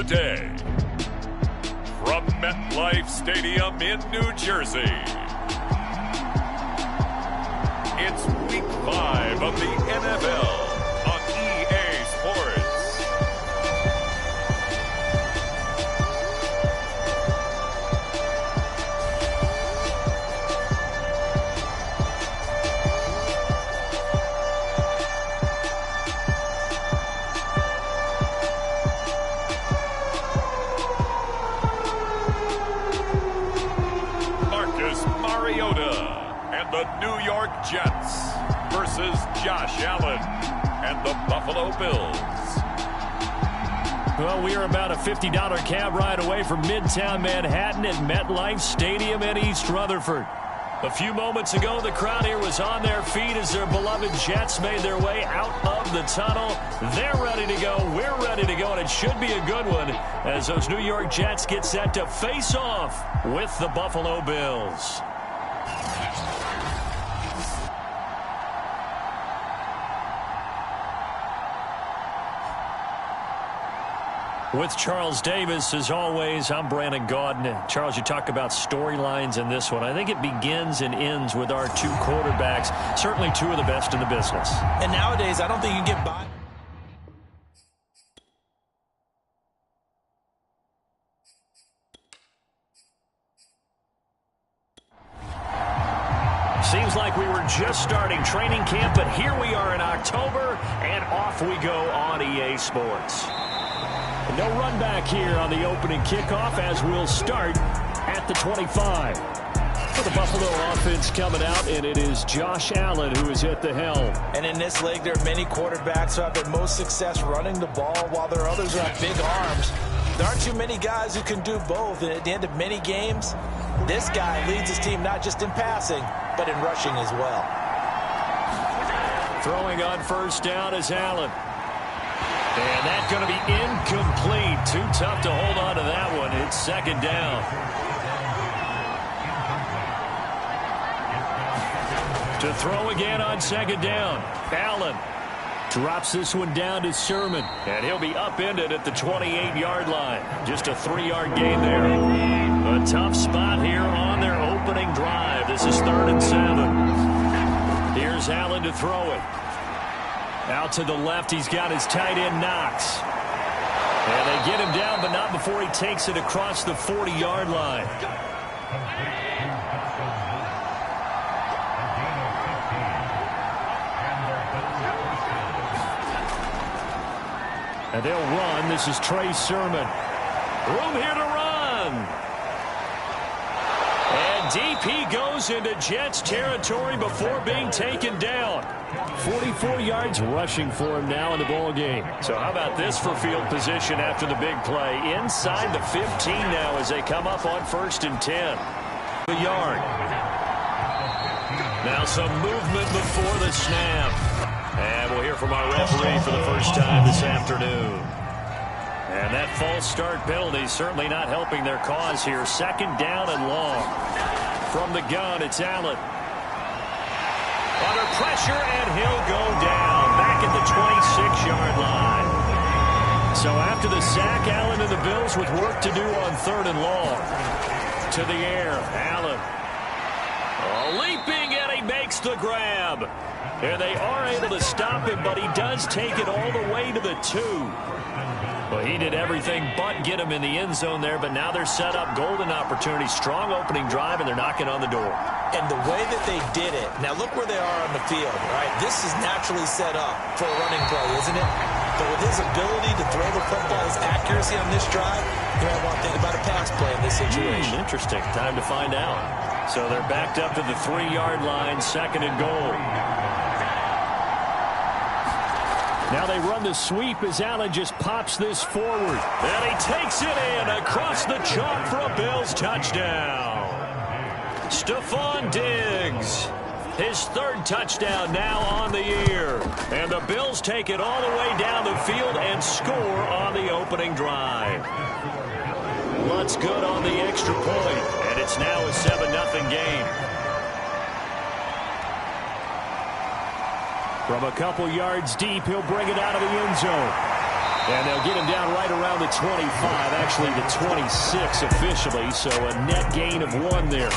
today. From MetLife Stadium in New Jersey, it's Week 5 of the NFL on EA Sports. The New York Jets versus Josh Allen and the Buffalo Bills. Well, we are about a $50 cab ride away from Midtown Manhattan at MetLife Stadium in East Rutherford. A few moments ago, the crowd here was on their feet as their beloved Jets made their way out of the tunnel. They're ready to go. We're ready to go, and it should be a good one as those New York Jets get set to face off with the Buffalo Bills. With Charles Davis, as always, I'm Brandon Gaudin. Charles, you talk about storylines in this one. I think it begins and ends with our two quarterbacks, certainly two of the best in the business. And nowadays, I don't think you can get by. Seems like we were just starting training camp, but here we are in October, and off we go on EA Sports. No run back here on the opening kickoff as we'll start at the 25. For the Buffalo offense coming out, and it is Josh Allen who is at the helm. And in this league, there are many quarterbacks who have the most success running the ball, while there are others who have big arms. There aren't too many guys who can do both, and at the end of many games, this guy leads his team not just in passing, but in rushing as well. Throwing on first down is Allen. And that's going to be incomplete. Too tough to hold on to that one. It's second down. To throw again on second down. Allen drops this one down to Sermon. And he'll be upended at the 28-yard line. Just a 3-yard gain there. A tough spot here on their opening drive. This is 3rd and 7. Here's Allen to throw it. Out to the left, he's got his tight end, Knox. And they get him down, but not before he takes it across the 40-yard line. And they'll run. This is Trey Sermon. Room here to run. And deep he goes into Jets territory before being taken down. 44 yards rushing for him now in the ball game. So how about this for field position after the big play? Inside the 15 now as they come up on 1st and 10. The yard. Now some movement before the snap. And we'll hear from our referee for the first time this afternoon. And that false start penalty certainly not helping their cause here. 2nd down and long. From the gun, it's Allen. Under pressure, and he'll go down back at the 26-yard line. So after the sack, Allen and the Bills with work to do on 3rd and long. To the air, Allen. Leaping, and he makes the grab. And they are able to stop him, but he does take it all the way to the 2. Well, he did everything but get him in the end zone there, but now they're set up golden opportunity, strong opening drive, and they're knocking on the door. And the way that they did it, now look where they are on the field, right? This is naturally set up for a running play, isn't it? But with his ability to throw the football, his accuracy on this drive, you might want to think about a pass play in this situation. Interesting. Time to find out. So they're backed up to the 3-yard line, 2nd and goal. Now they run the sweep as Allen just pops this forward. And he takes it in across the chalk for a Bills touchdown. Stephon Diggs, his 3rd touchdown now on the year. And the Bills take it all the way down the field and score on the opening drive. Lutz good on the extra point, and it's now a 7-0 game. From a couple yards deep, he'll bring it out of the end zone. And they'll get him down right around the 25, actually the 26 officially, so a net gain of 1 there.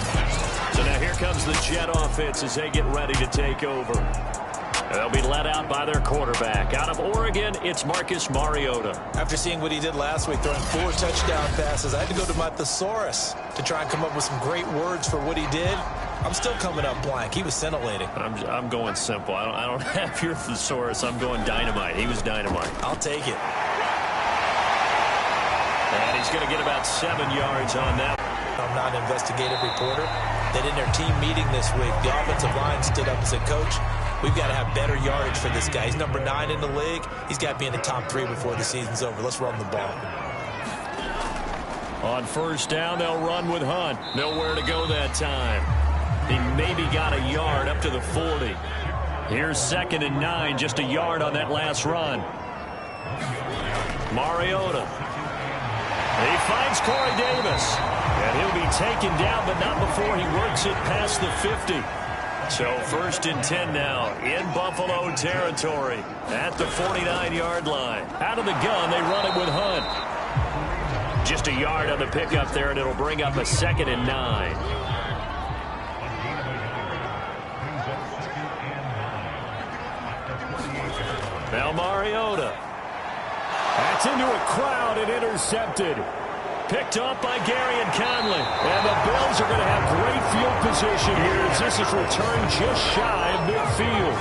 So now here comes the Jet offense as they get ready to take over. They'll be led out by their quarterback. Out of Oregon, it's Marcus Mariota. After seeing what he did last week, throwing 4 touchdown passes, I had to go to my thesaurus to try and come up with some great words for what he did. I'm still coming up blank. He was scintillating. I'm going simple. I don't have your thesaurus. I'm going dynamite. He was dynamite. I'll take it. And he's going to get about 7 yards on that. I'm not an investigative reporter. That in their team meeting this week, the offensive line stood up and said, Coach, we've got to have better yardage for this guy. He's number 9 in the league. He's got to be in the top 3 before the season's over. Let's run the ball. On first down, they'll run with Hunt. Nowhere to go that time. He maybe got a yard up to the 40. Here's 2nd and 9, just a yard on that last run. Mariota. He finds Corey Davis. And he'll be taken down, but not before he works it past the 50. So 1st and 10 now in Buffalo territory at the 49-yard line. Out of the gun, they run it with Hunt. Just a yard on the pickup there, and it'll bring up a 2nd and 9. Now Mariota. That's into a crowd and intercepted. Picked off by Garyon Conley. And the Bills are going to have great field position here as this is returned just shy of midfield.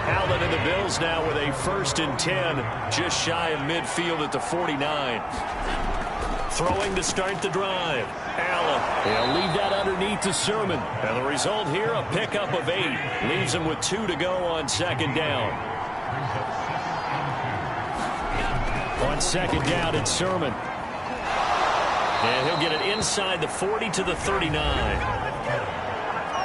Allen and the Bills now with a 1st and 10 just shy of midfield at the 49. Throwing to start the drive. Allen. He'll leave that underneath to Sermon. And the result here, a pickup of 8. Leaves him with 2 to go on 2nd down. On 2nd down, it's Sermon. And he'll get it inside the 40 to the 39.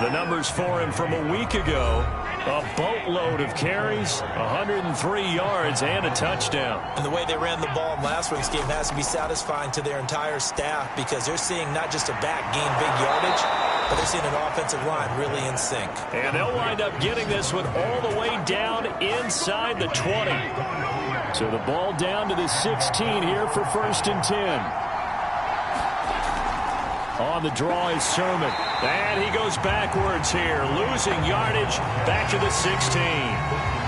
The numbers for him from a week ago, a boatload of carries, 103 yards, and a touchdown. And the way they ran the ball in last week's game has to be satisfying to their entire staff because they're seeing not just a back gain big yardage, but they're seeing an offensive line really in sync. And they'll wind up getting this one all the way down inside the 20. So the ball down to the 16 here for 1st and 10. On the draw is Sermon. And he goes backwards here, losing yardage back to the 16.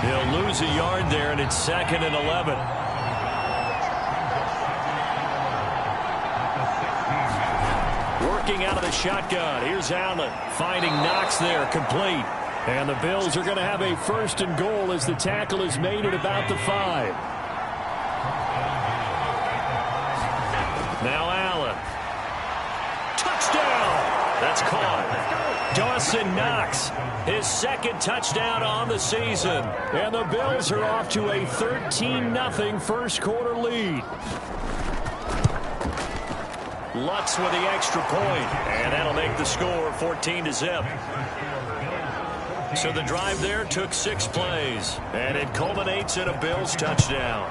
He'll lose a yard there, and it's 2nd and 11. Working out of the shotgun. Here's Allen finding Knox there, complete. And the Bills are going to have a 1st and goal as the tackle is made at about the 5. Now Allen. Touchdown! That's caught. Dawson Knox, his 2nd touchdown on the season. And the Bills are off to a 13-0 first quarter lead. Lutz with the extra point, and that'll make the score 14-0. So the drive there took 6 plays, and it culminates in a Bills touchdown.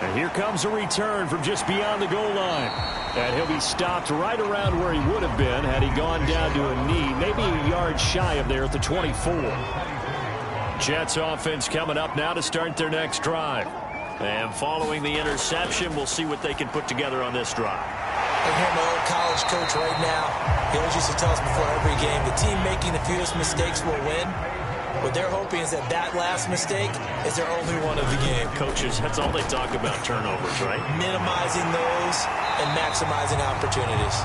And here comes a return from just beyond the goal line. And he'll be stopped right around where he would have been had he gone down to a knee, maybe a yard shy of there at the 24. Jets offense coming up now to start their next drive. And following the interception, we'll see what they can put together on this drive. I hear my old college coach right now. He always used to tell us before every game, the team making the fewest mistakes will win. What they're hoping is that last mistake is their only one of the game. Coaches, that's all they talk about, turnovers, right? Minimizing those and maximizing opportunities.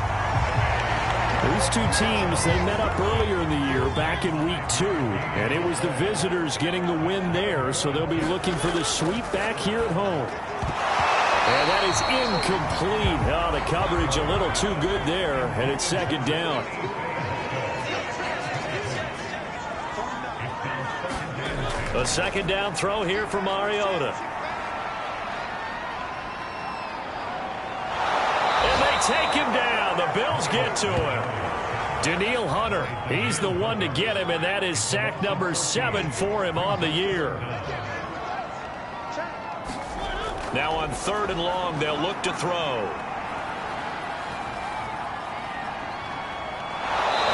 These two teams, they met up earlier in the year, back in week 2, and it was the visitors getting the win there, so they'll be looking for the sweep back here at home. And that is incomplete. Oh, the coverage a little too good there, and it's 2nd down. A 2nd down throw here for Mariota. And they take him down. The Bills get to him. Danielle Hunter, he's the one to get him, and that is sack number 7 for him on the year. Now on 3rd and long, they'll look to throw.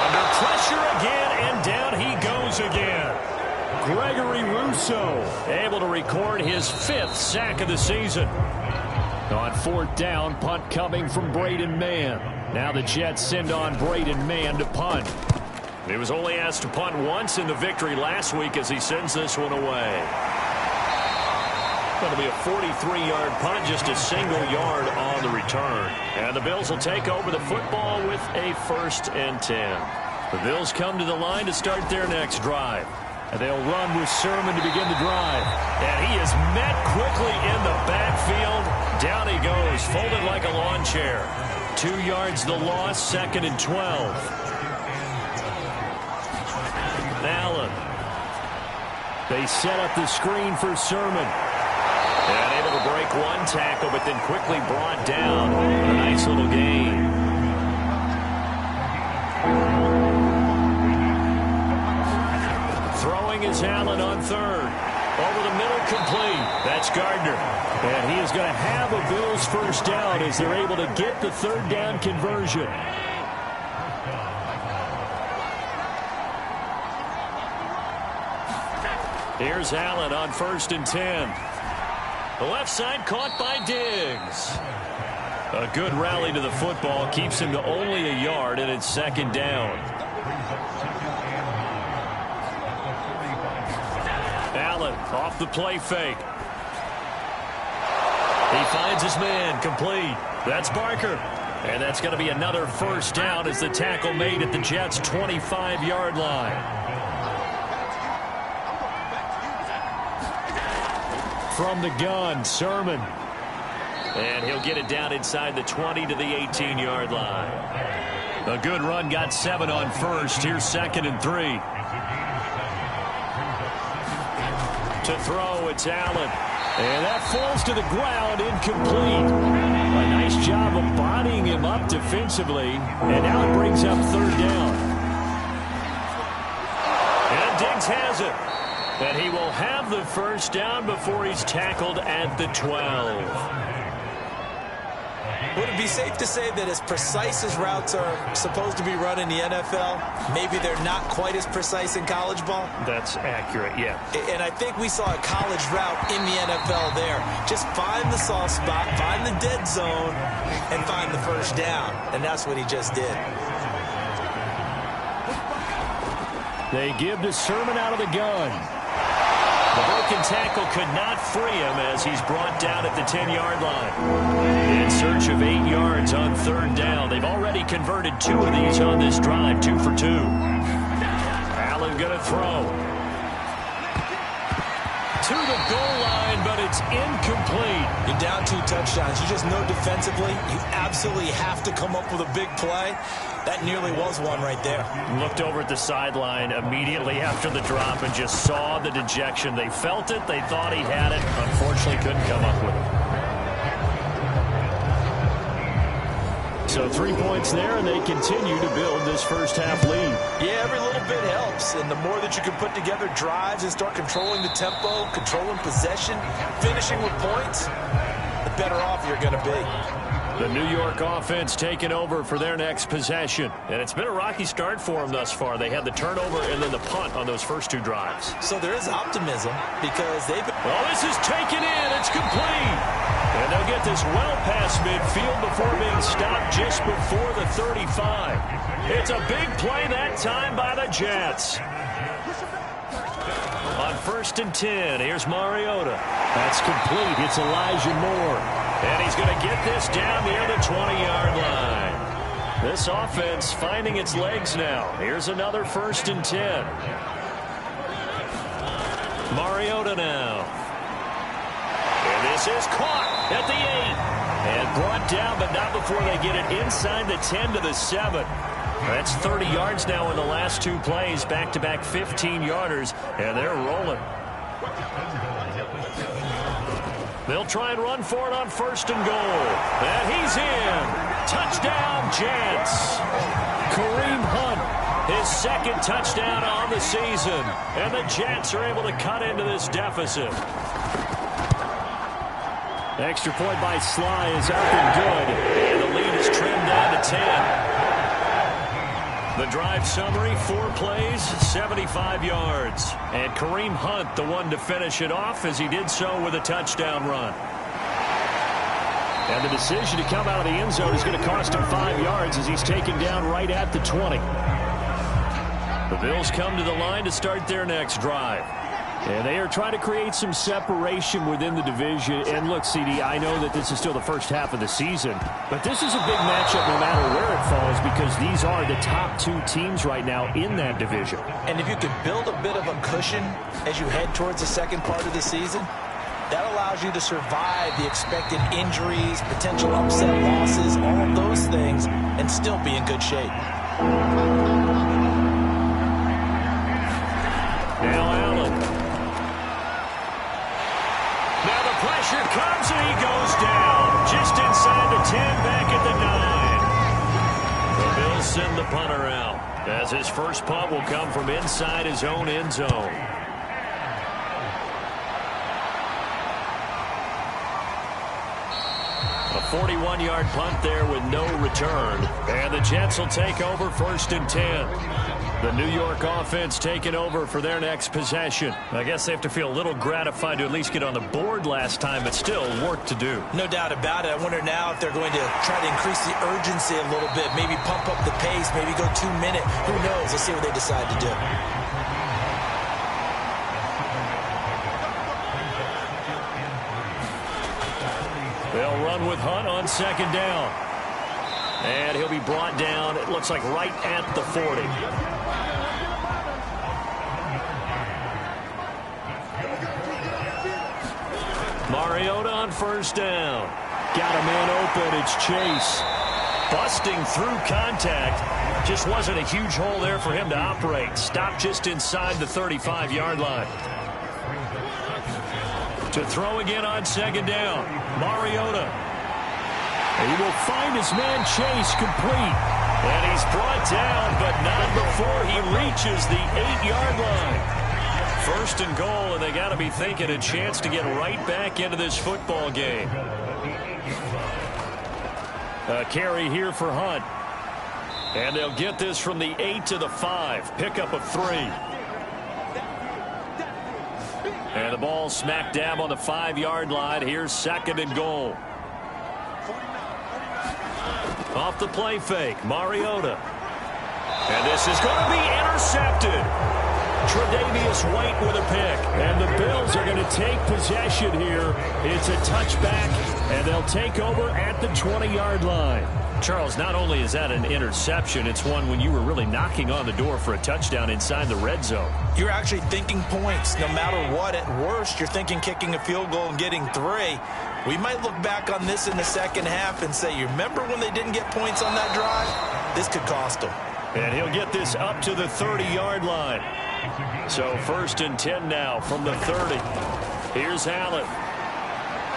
Under pressure again, and down he goes again. Gregory Rousseau Russo able to record his 5th sack of the season. On 4th down, punt coming from Braden Mann. Now the Jets send on Braden Mann to punt. He was only asked to punt once in the victory last week as he sends this one away. Going to be a 43-yard punt, just a single yard on the return. And the Bills will take over the football with a 1st and 10. The Bills come to the line to start their next drive. And they'll run with Sermon to begin the drive. And he is met quickly in the backfield. Down he goes, folded like a lawn chair. 2 yards the loss, 2nd and 12. Allen. They set up the screen for Sermon. And able to break one tackle, but then quickly brought down. A nice little gain. Throwing is Allen on 3rd. Over the middle, complete. That's Gardner. And he is going to have a Bills 1st down as they're able to get the 3rd down conversion. Here's Allen on 1st and 10. The left side caught by Diggs. A good rally to the football keeps him to only a yard, and it's 2nd down. Allen off the play fake. He finds his man, complete. That's Barker. And that's going to be another 1st down as the tackle made at the Jets' 25-yard line. From the gun, Sermon. And he'll get it down inside the 20 to the 18-yard line. A good run, got 7 on 1st. Here's 2nd and 3. To throw, it's Allen. And that falls to the ground, incomplete. A nice job of bodying him up defensively. And now it brings up 3rd down. And Diggs has it. And he will have the 1st down before he's tackled at the 12. Would it be safe to say that as precise as routes are supposed to be run in the NFL, maybe they're not quite as precise in college ball? That's accurate, yeah. And I think we saw a college route in the NFL there. Just find the soft spot, find the dead zone, and find the 1st down. And that's what he just did. They give to Sermon out of the gun. The broken tackle could not free him as he's brought down at the 10-yard line. In search of 8 yards on 3rd down. They've already converted 2 of these on this drive, 2 for 2. Allen going to throw. To the goal line, but it's incomplete. You're down 2 touchdowns. You just know defensively you absolutely have to come up with a big play. That nearly was one right there. Looked over at the sideline immediately after the drop and just saw the dejection. They felt it. They thought he had it. Unfortunately, couldn't come up with it. So 3 points there, and they continue to build this 1st half lead. Yeah, every little bit helps. And the more that you can put together drives and start controlling the tempo, controlling possession, finishing with points, the better off you're going to be. The New York offense taking over for their next possession. And it's been a rocky start for them thus far. They had the turnover and then the punt on those first 2 drives. So there is optimism because they've been... Oh, this is taken in. It's complete. And they'll get this well past midfield before being stopped just before the 35. It's a big play that time by the Jets. On 1st and 10, here's Mariota. That's complete. It's Elijah Moore. And he's going to get this down near the 20-yard line. This offense finding its legs now. Here's another 1st and 10. Mariota now. And this is caught at the 8. And brought down, but not before they get it inside the 10 to the 7. That's 30 yards now in the last 2 plays. Back-to-back 15-yarders, and they're rolling. They'll try and run for it on 1st and goal. And he's in. Touchdown, Jets. Kareem Hunt, his 2nd touchdown on the season. And the Jets are able to cut into this deficit. Extra point by Sly is up and good. And the lead is trimmed down to 10. The drive summary, 4 plays, 75 yards. And Kareem Hunt, the one to finish it off, as he did so with a touchdown run. And the decision to come out of the end zone is going to cost him 5 yards as he's taken down right at the 20. The Bills come to the line to start their next drive. And they are trying to create some separation within the division. And look, CD, I know that this is still the first half of the season, but this is a big matchup no matter where it falls because these are the top 2 teams right now in that division. And if you could build a bit of a cushion as you head towards the second part of the season, that allows you to survive the expected injuries, potential upset losses, all of those things, and still be in good shape. Now Allen. Now the pressure comes and he goes down. Just inside the 10, back at the 9. The Bills send the punter out as his first punt will come from inside his own end zone. A 41-yard punt there with no return. And the Jets will take over 1st and 10. The New York offense taking over for their next possession. I guess they have to feel a little gratified to at least get on the board last time, but still work to do. No doubt about it. I wonder now if they're going to try to increase the urgency a little bit, maybe pump up the pace, maybe go 2-minute. Who knows? Let's see what they decide to do. They'll run with Hunt on 2nd down. And he'll be brought down, it looks like right at the 40. Mariota on 1st down. Got a man open, it's Chase. Busting through contact. Just wasn't a huge hole there for him to operate. Stopped just inside the 35-yard line. To throw again on 2nd down. Mariota. He will find his man Chase complete. And he's brought down, but not before he reaches the 8-yard line. 1st and goal, and they got to be thinking a chance to get right back into this football game. A carry here for Hunt. And they'll get this from the 8 to the 5. Pickup of 3. And the ball smack dab on the 5-yard line. Here's 2nd and goal. Off the play fake, Mariota. And this is going to be intercepted. Tre'Davious White with a pick. And the Bills are going to take possession here. It's a touchback, and they'll take over at the 20-yard line. Charles, not only is that an interception, it's one when you were really knocking on the door for a touchdown inside the red zone. You're actually thinking points. No matter what, at worst, you're thinking kicking a field goal and getting 3. We might look back on this in the second half and say, you remember when they didn't get points on that drive? This could cost them. And he'll get this up to the 30-yard line. So 1st and 10 now from the 30. Here's Allen.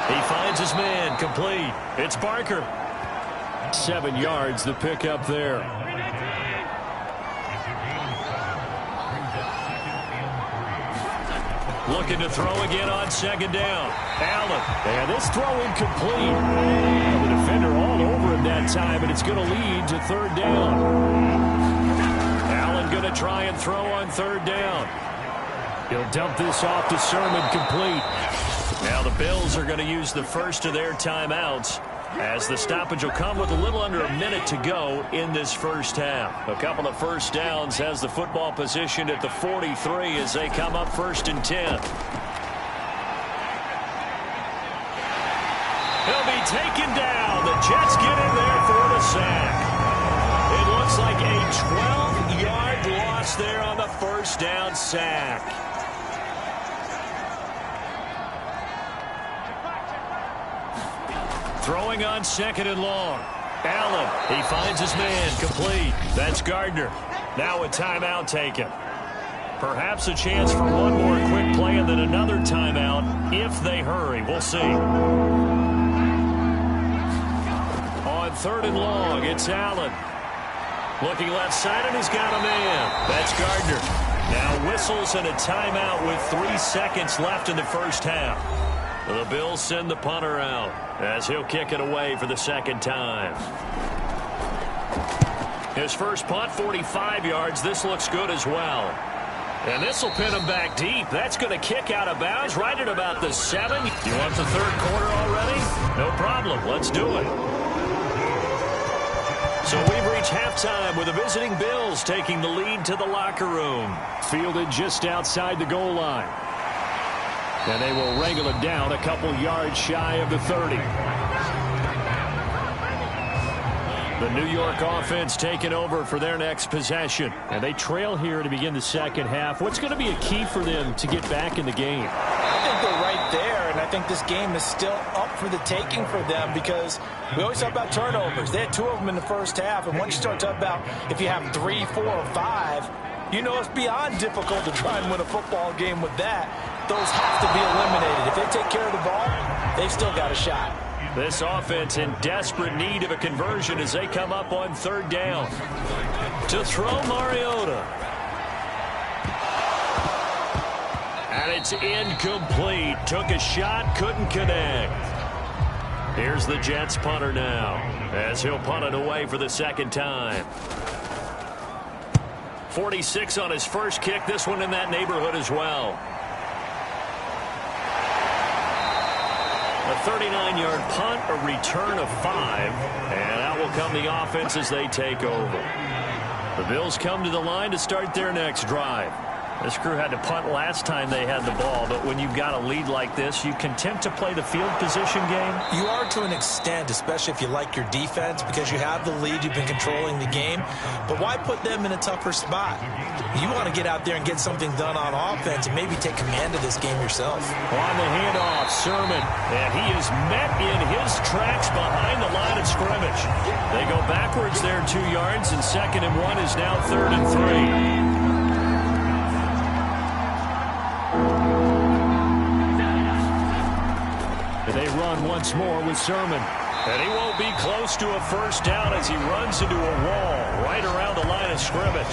He finds his man complete. It's Barker. 7 yards, the pickup there. Looking to throw again on 2nd down. Allen. And this throw incomplete. The defender all over him that time, and it's going to lead to 3rd down. Allen going to try and throw on 3rd down. He'll dump this off to Sermon, complete. Now the Bills are going to use the first of their timeouts, as the stoppage will come with a little under a minute to go in this first half. A couple of first downs, has the football positioned at the 43 as they come up 1st and 10. He'll be taken down. The Jets get in there for the sack. It looks like a 12-yard loss there on the 1st down sack. Throwing on 2nd and long. Allen, he finds his man, complete. That's Gardner. Now a timeout taken. Perhaps a chance for one more quick play and then another timeout if they hurry. We'll see. On 3rd and long, it's Allen. Looking left side, and he's got a man. That's Gardner. Now whistles and a timeout with 3 seconds left in the first half. The Bills send the punter out as he'll kick it away for the 2nd time. His first punt, 45 yards. This looks good as well. And this will pin him back deep. That's going to kick out of bounds right at about the 7. You want the third quarter already? No problem. Let's do it. So we've reached halftime with the visiting Bills taking the lead to the locker room. Fielded just outside the goal line. And they will wrangle it down a couple yards shy of the 30. The New York offense taking over for their next possession. And they trail here to begin the second half. What's going to be a key for them to get back in the game? I think they're right there, and I think this game is still up for the taking for them because we always talk about turnovers. They had 2 of them in the first half, and once you start talking about if you have 3, 4, or 5, you know it's beyond difficult to try and win a football game with that. Those have to be eliminated. If they take care of the ball, they've still got a shot. This offense in desperate need of a conversion as they come up on third down. To throw, Mariota. And it's incomplete. Took a shot, couldn't connect. Here's the Jets punter now as he'll punt it away for the second time. 46 on his first kick. This one in that neighborhood as well. A 39-yard punt, a return of 5, and out will come the offense as they take over. The Bills come to the line to start their next drive. This crew had to punt last time they had the ball, but when you've got a lead like this, you content to play the field position game? You are to an extent, especially if you like your defense, because you have the lead, you've been controlling the game. But why put them in a tougher spot? You want to get out there and get something done on offense and maybe take command of this game yourself. On the handoff, Sermon, and he is met in his tracks behind the line of scrimmage. They go backwards there 2 yards, and 2nd and 1 is now 3rd and 3. They run once more with Sermon. And he won't be close to a first down as he runs into a wall right around the line of scrimmage.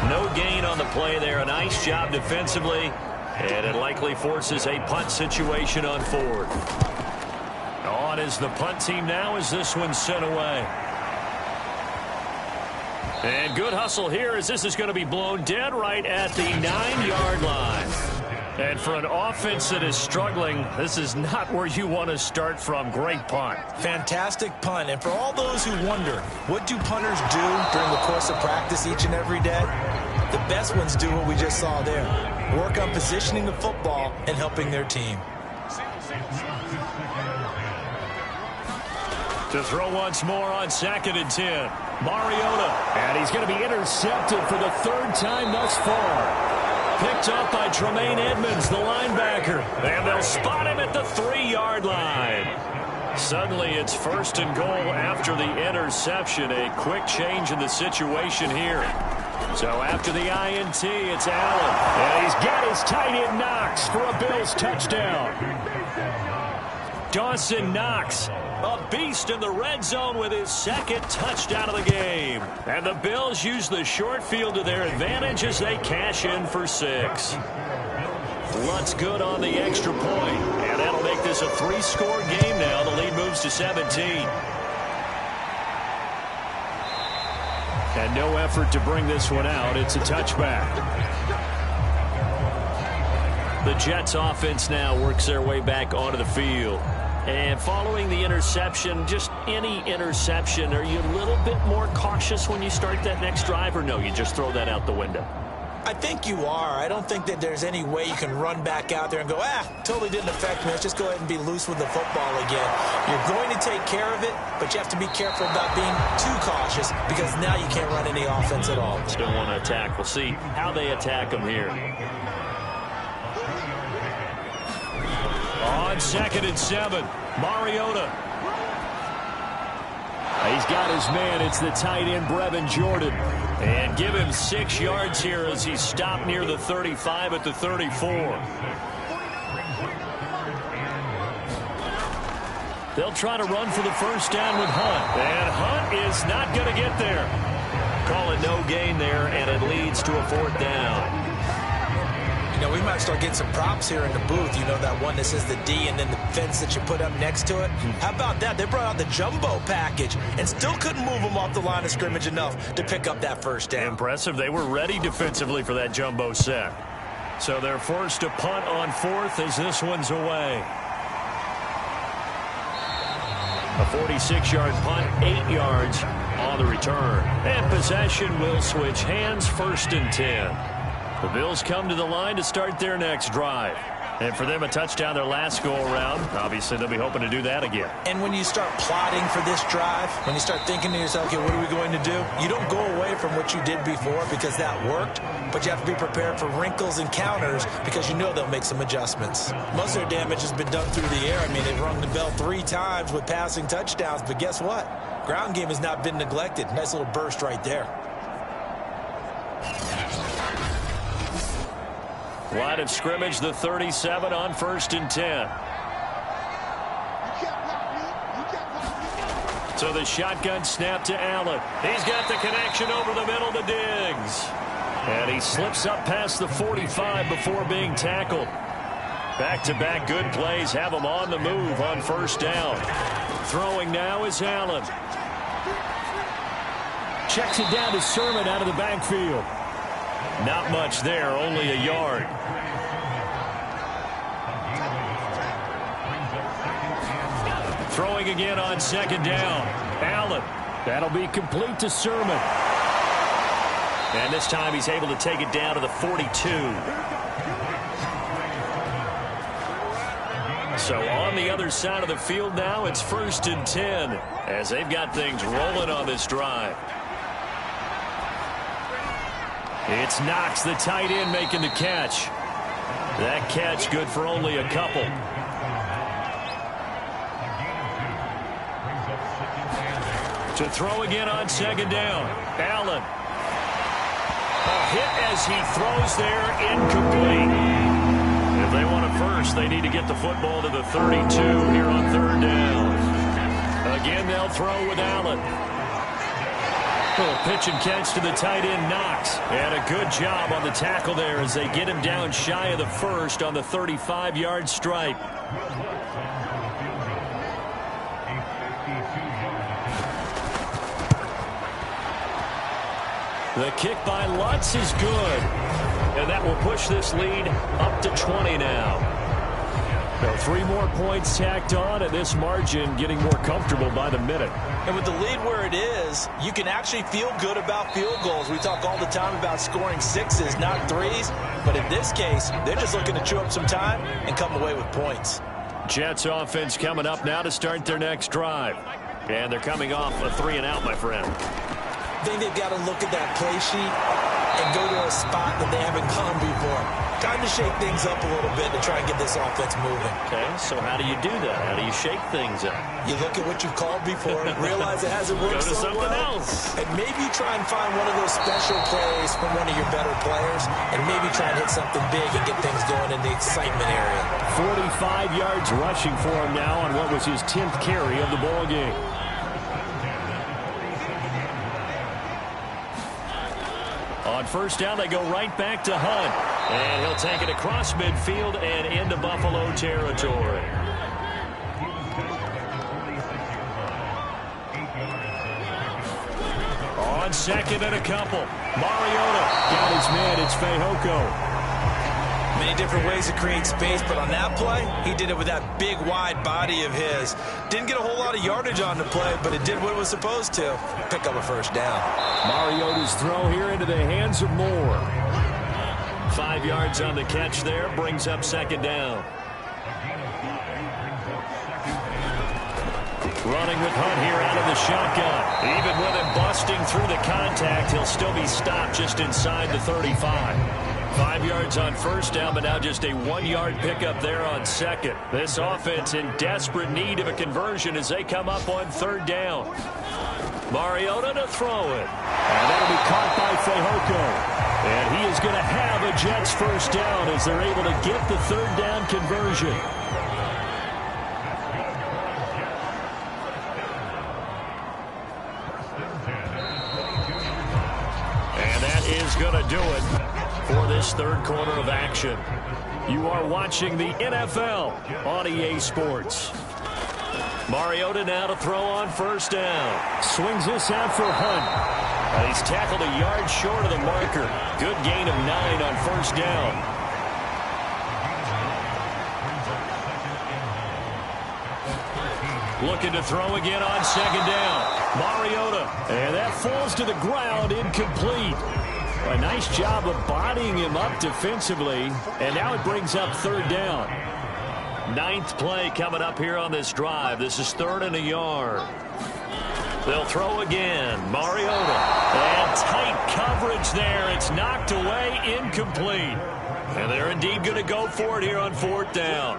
No gain on the play there. A nice job defensively. And it likely forces a punt situation on 4th. On is the punt team now as this one's sent away. And good hustle here as this is going to be blown dead right at the 9-yard line. And for an offense that is struggling, this is not where you want to start from. Great punt. Fantastic punt. And for all those who wonder, what do punters do during the course of practice each and every day? The best ones do what we just saw there. Work on positioning the football and helping their team. To throw once more on 2nd and 10. Mariota. And he's going to be intercepted for the 3rd time thus far. Picked up by Tremaine Edmonds, the linebacker. And they'll spot him at the 3-yard line. Suddenly it's 1st and goal after the interception. A quick change in the situation here. So after the INT, it's Allen. And he's got his tight end Knox for a Bills touchdown. Dawson Knox, a beast in the red zone with his 2nd touchdown of the game. And the Bills use the short field to their advantage as they cash in for 6. Lutz good on the extra point. And that'll make this a 3-score game now. The lead moves to 17. And no effort to bring this one out. It's a touchback. The Jets offense now works their way back onto the field. And following the interception, just any interception, are you a little bit more cautious when you start that next drive, or no, you just throw that out the window? I think you are. I don't think that there's any way you can run back out there and go, totally didn't affect me. Let's just go ahead and be loose with the football again. You're going to take care of it, but you have to be careful about being too cautious because now you can't run any offense at all. Still want to attack. We'll see how they attack them here. On 2nd and 7, Mariota. He's got his man. It's the tight end, Brevin Jordan. And give him 6 yards here as he's stopped near the 35 at the 34. They'll try to run for the first down with Hunt. And Hunt is not going to get there. Call it no gain there, and it leads to a 4th down. You know, we might start getting some props here in the booth. You know, that one that says the D and then the fence that you put up next to it. How about that? They brought out the jumbo package and still couldn't move them off the line of scrimmage enough to pick up that first down. Impressive. They were ready defensively for that jumbo set. So they're forced to punt on fourth as this one's away. A 46-yard punt, 8 yards on the return. And possession will switch hands, 1st and 10. The Bills come to the line to start their next drive. And for them, a touchdown their last go-around. Obviously, they'll be hoping to do that again. And when you start plotting for this drive, when you start thinking to yourself, okay, what are we going to do? You don't go away from what you did before because that worked, but you have to be prepared for wrinkles and counters because you know they'll make some adjustments. Most of their damage has been done through the air. I mean, they've rung the bell 3 times with passing touchdowns, but guess what? Ground game has not been neglected. Nice little burst right there. Line of scrimmage, the 37 on 1st and 10. So the shotgun snap to Allen. He's got the connection over the middle to Diggs. And he slips up past the 45 before being tackled. Back-to-back good plays have him on the move on 1st down. Throwing now is Allen. Checks it down to Sermon out of the backfield. Not much there, only a yard. Throwing again on 2nd down. Allen. That'll be complete to Sermon. And this time he's able to take it down to the 42. So on the other side of the field now, it's 1st and 10 as they've got things rolling on this drive. It's Knox, the tight end, making the catch. That catch good for only a couple. To throw again on 2nd down. Allen. A hit as he throws there, incomplete. If they want a first, they need to get the football to the 32 here on 3rd down. Again, they'll throw with Allen. Little pitch and catch to the tight end, Knox. And a good job on the tackle there as they get him down shy of the first on the 35-yard stripe. The kick by Lutz is good. And that will push this lead up to 20 now. So 3 more points tacked on, and this margin getting more comfortable by the minute. And with the lead where it is, you can actually feel good about field goals. We talk all the time about scoring 6s, not 3s. But in this case, they're just looking to chew up some time and come away with points. Jets offense coming up now to start their next drive. And they're coming off a 3-and-out, my friend. I think they've got to look at that play sheet and go to a spot that they haven't gone before. Time to shake things up a little bit to try and get this offense moving. Okay, so how do you do that? How do you shake things up? You look at what you've called before, realize it hasn't worked so well. Go to something else. And maybe try and find one of those special plays from one of your better players, and maybe try and hit something big and get things going in the excitement area. 45 yards rushing for him now on what was his 10th carry of the ball game. On 1st down, they go right back to Hunt. And he'll take it across midfield and into Buffalo territory. On 2nd and a couple. Mariota got his man. It's Fehoko. Many different ways to create space, but on that play, he did it with that big, wide body of his. Didn't get a whole lot of yardage on the play, but it did what it was supposed to. Pick up a 1st down. Mariota's throw here into the hands of Moore. 5 yards on the catch there, brings up 2nd down. Running with Hunt here out of the shotgun. Even with him busting through the contact, he'll still be stopped just inside the 35. 5 yards on 1st down, but now just a 1-yard pickup there on 2nd. This offense in desperate need of a conversion as they come up on 3rd down. Mariota to throw it. And that'll be caught by Fehoko. And he is going to have a Jets 1st down as they're able to get the 3rd down conversion. And that is going to do it. for this third quarter of action. You are watching the NFL on EA Sports. Mariota now to throw on first down. Swings this out for Hunt. He's tackled a yard short of the marker. Good gain of 9 on first down. Looking to throw again on second down. Mariota. And that falls to the ground, incomplete. A nice job of bodying him up defensively. And now it brings up third down. 9th play coming up here on this drive. This is 3rd and a yard. They'll throw again. Mariota. And tight coverage there. It's knocked away, incomplete. And they're indeed going to go for it here on 4th down.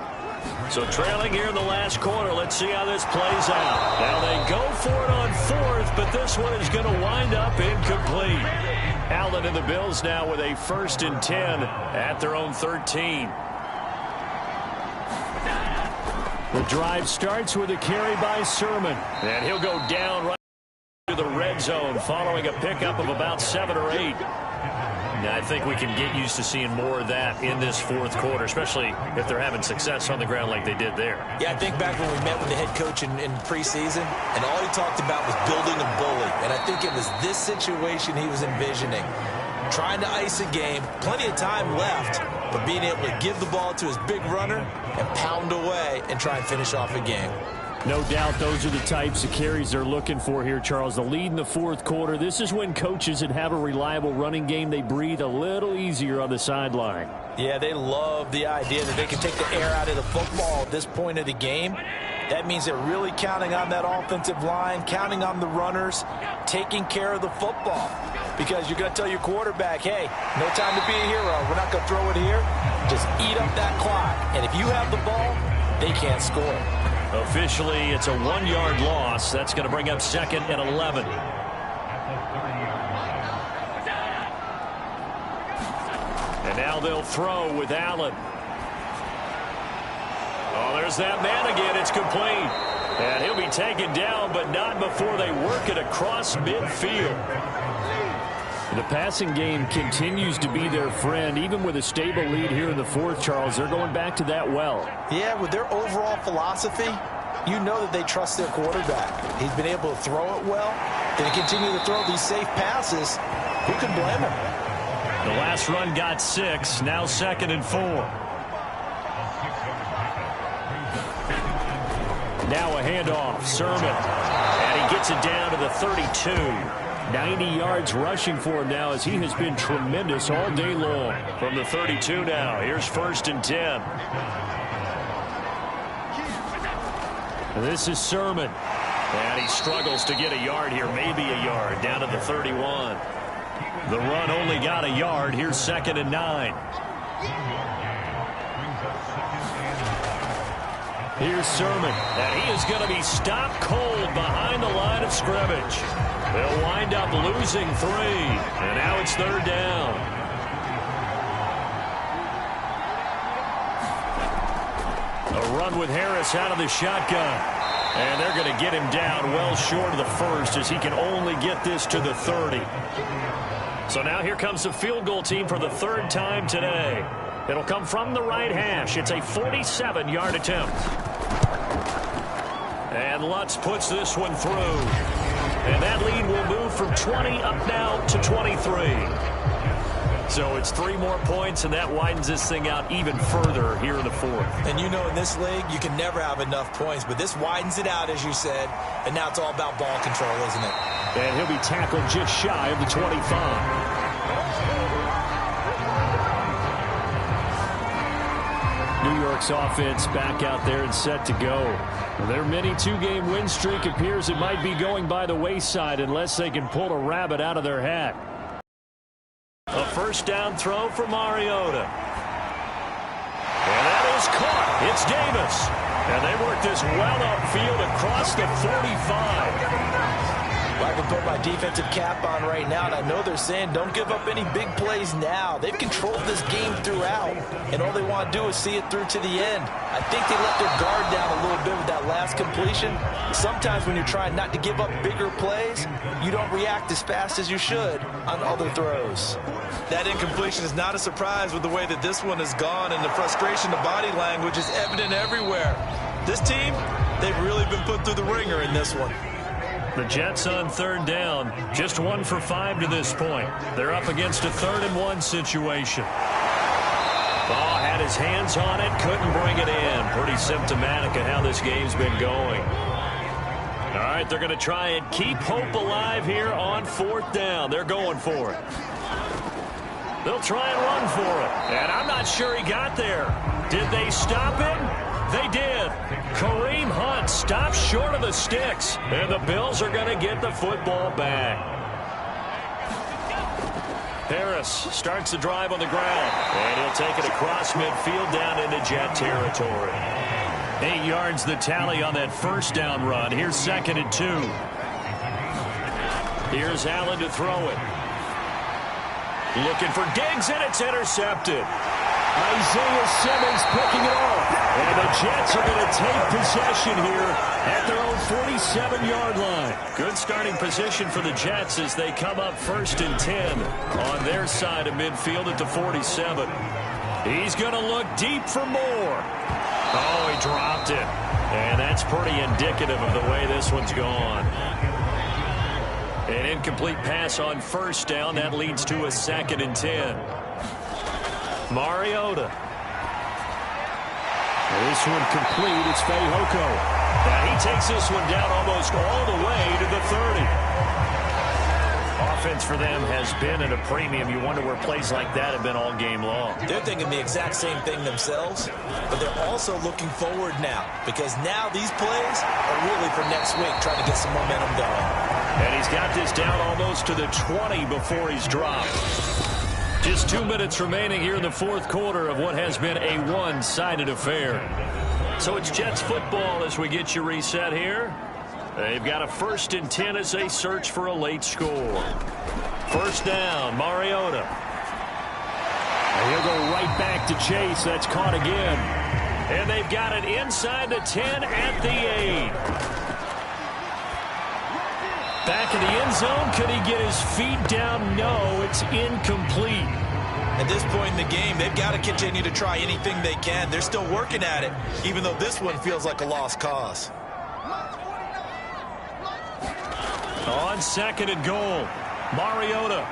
So trailing here in the last quarter. Let's see how this plays out. Now they go for it on 4th, but this one is going to wind up incomplete. Allen and the Bills now with a 1st and 10 at their own 13. The drive starts with a carry by Sermon. And he'll go down right to the red zone following a pickup of about 7 or 8. Now, I think we can get used to seeing more of that in this 4th quarter, especially if they're having success on the ground like they did there. Yeah, I think back when we met with the head coach in preseason, and all he talked about was building a bully. And I think it was this situation he was envisioning. Trying to ice a game, plenty of time left, but being able to give the ball to his big runner and pound away and try and finish off a game. No doubt those are the types of carries they're looking for here, Charles. The lead in the 4th quarter. This is when coaches that have a reliable running game, they breathe a little easier on the sideline. Yeah, they love the idea that they can take the air out of the football at this point of the game. That means they're really counting on that offensive line, counting on the runners, taking care of the football. Because you're going to tell your quarterback, hey, no time to be a hero. We're not going to throw it here. Just eat up that clock. And if you have the ball, they can't score. Officially, it's a 1-yard loss. That's going to bring up 2nd and 11. And now they'll throw with Allen. Oh, there's that man again. It's complete. And he'll be taken down, but not before they work it across midfield. The passing game continues to be their friend. Even with a stable lead here in the 4th, Charles, they're going back to that well. Yeah, with their overall philosophy, you know that they trust their quarterback. He's been able to throw it well. They continue to throw these safe passes. Who can blame him? The last run got 6. Now 2nd and 4. Now a handoff. Sermon. And he gets it down to the 32. 90 yards rushing for him now as he has been tremendous all day long. From the 32 now, here's 1st and 10. This is Sermon. And he struggles to get a yard here, maybe a yard, down to the 31. The run only got a yard. Here's 2nd and 9. Here's Sermon. And he is going to be stopped cold behind the line of scrimmage. They'll wind up losing 3. And now it's 3rd down. A run with Harris out of the shotgun. And they're going to get him down well short of the 1st as he can only get this to the 30. So now here comes the field goal team for the 3rd time today. It'll come from the right hash. It's a 47-yard attempt. And Lutz puts this one through. And that lead will move from 20 up now to 23. So it's 3 more points, and that widens this thing out even further here in the 4th. And you know in this league, you can never have enough points, but this widens it out, as you said, and now it's all about ball control, isn't it? And he'll be tackled just shy of the 25. New York's offense back out there and set to go. Their mini 2-game win streak appears it might be going by the wayside unless they can pull a rabbit out of their hat. A 1st down throw for Mariota. And that is caught. It's Davis. And they work this well upfield across the 45. I can put my defensive cap on right now, and I know they're saying don't give up any big plays now. They've controlled this game throughout, and all they want to do is see it through to the end. I think they let their guard down a little bit with that last completion. Sometimes when you're trying not to give up bigger plays, you don't react as fast as you should on other throws. That incompletion is not a surprise with the way that this one has gone, and the frustration, the body language is evident everywhere. This team, they've really been put through the ringer in this one. The Jets on third down, just 1 for 5 to this point. They're up against a 3rd-and-1 situation. Ball had his hands on it, couldn't bring it in. Pretty symptomatic of how this game's been going. All right, they're going to try and keep hope alive here on 4th down. They're going for it. They'll try and run for it. And I'm not sure he got there. Did they stop him? They did. Kareem Hunt stopped short of the sticks. And the Bills are going to get the football back. Harris starts the drive on the ground. And he'll take it across midfield down into Jet territory. 8 yards the tally on that first down run. Here's 2nd and 2. Here's Allen to throw it. Looking for Diggs, and it's intercepted. Isaiah Simmons picking it off. And the Jets are going to take possession here at their own 47-yard line. Good starting position for the Jets as they come up 1st and 10 on their side of midfield at the 47. He's going to look deep for more. Oh, he dropped it. And that's pretty indicative of the way this one's gone. An incomplete pass on 1st down. That leads to a 2nd and 10. Mariota. This one complete. It's Fehoko. And he takes this one down almost all the way to the 30. Offense for them has been at a premium. You wonder where plays like that have been all game long. They're thinking the exact same thing themselves, but they're also looking forward now, because now these plays are really for next week, trying to get some momentum going. And he's got this down almost to the 20 before he's dropped. Just 2 minutes remaining here in the 4th quarter of what has been a one-sided affair. So it's Jets football as we get you reset here. They've got a 1st and 10 as they search for a late score. 1st down, Mariota. And he'll go right back to Chase. That's caught again. And they've got it inside the 10 at the 8. Back in the end zone. Could he get his feet down? No, it's incomplete. At this point in the game, they've got to continue to try anything they can. They're still working at it, even though this one feels like a lost cause. On 2nd and goal, Mariota.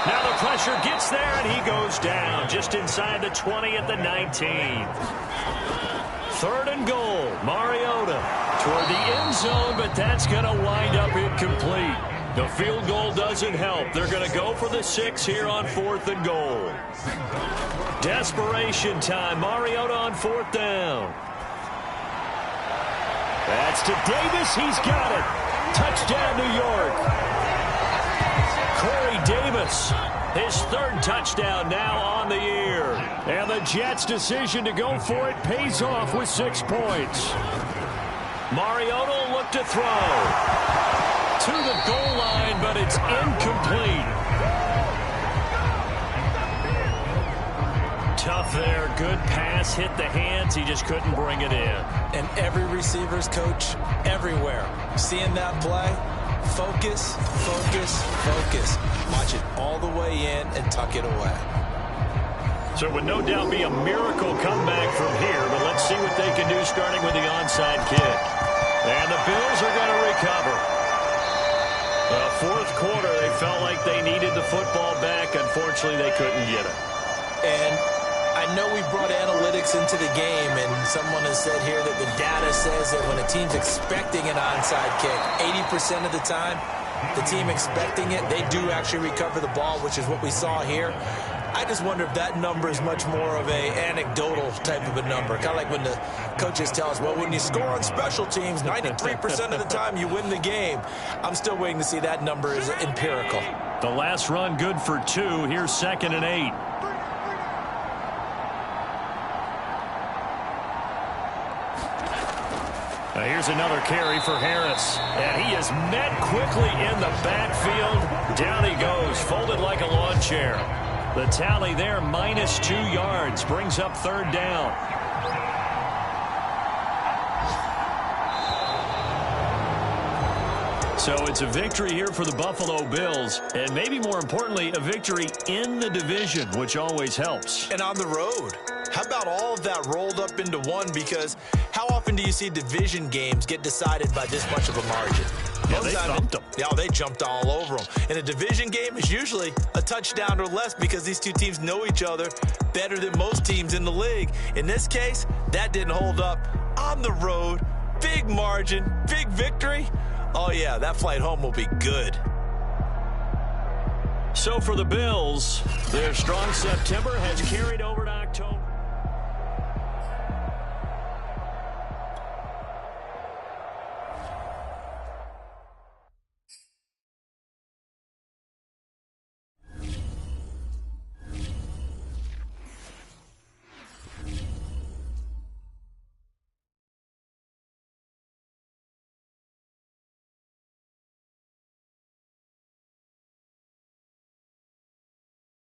Now the pressure gets there, and he goes down just inside the 20 at the 19. 3rd and goal, Mariota toward the end zone, but that's going to wind up incomplete. The field goal doesn't help. They're going to go for the 6 here on 4th and goal. Desperation time. Mariota on 4th down. That's to Davis. He's got it. Touchdown, New York. Corey Davis, his 3rd touchdown now on the year. And the Jets' decision to go for it pays off with 6 points. Mariota will look to throw. To the goal line, but it's incomplete. Tough there. Good pass. Hit the hands. He just couldn't bring it in. And every receiver's coach everywhere, seeing that play, focus, focus, focus. Watch it all the way in and tuck it away. So it would no doubt be a miracle comeback from here, but let's see what they can do starting with the onside kick. And the Bills are going to recover. The 4th quarter, they felt like they needed the football back. Unfortunately, they couldn't get it. And I know we brought analytics into the game, and someone has said here that the data says that when a team's expecting an onside kick, 80% of the time, the team expecting it, they do actually recover the ball, which is what we saw here. I just wonder if that number is much more of a anecdotal type of a number. Kind of like when the coaches tell us, well, when you score on special teams, 93% of the time you win the game. I'm still waiting to see that number is empirical. The last run good for 2. Here's 2nd and 8. Here's another carry for Harris. And he is met quickly in the backfield. Down he goes, folded like a lawn chair. The tally there, -2 yards, brings up 3rd down. So it's a victory here for the Buffalo Bills, and maybe more importantly, a victory in the division, which always helps. And on the road. How about all of that rolled up into one? Because how often do you see division games get decided by this much of a margin? Yeah, they thumped them. Yeah, they jumped all over them. And a division game is usually a touchdown or less because these two teams know each other better than most teams in the league. In this case, that didn't hold up. On the road, big margin, big victory. Oh, yeah, that flight home will be good. So for the Bills, their strong September has carried over to October.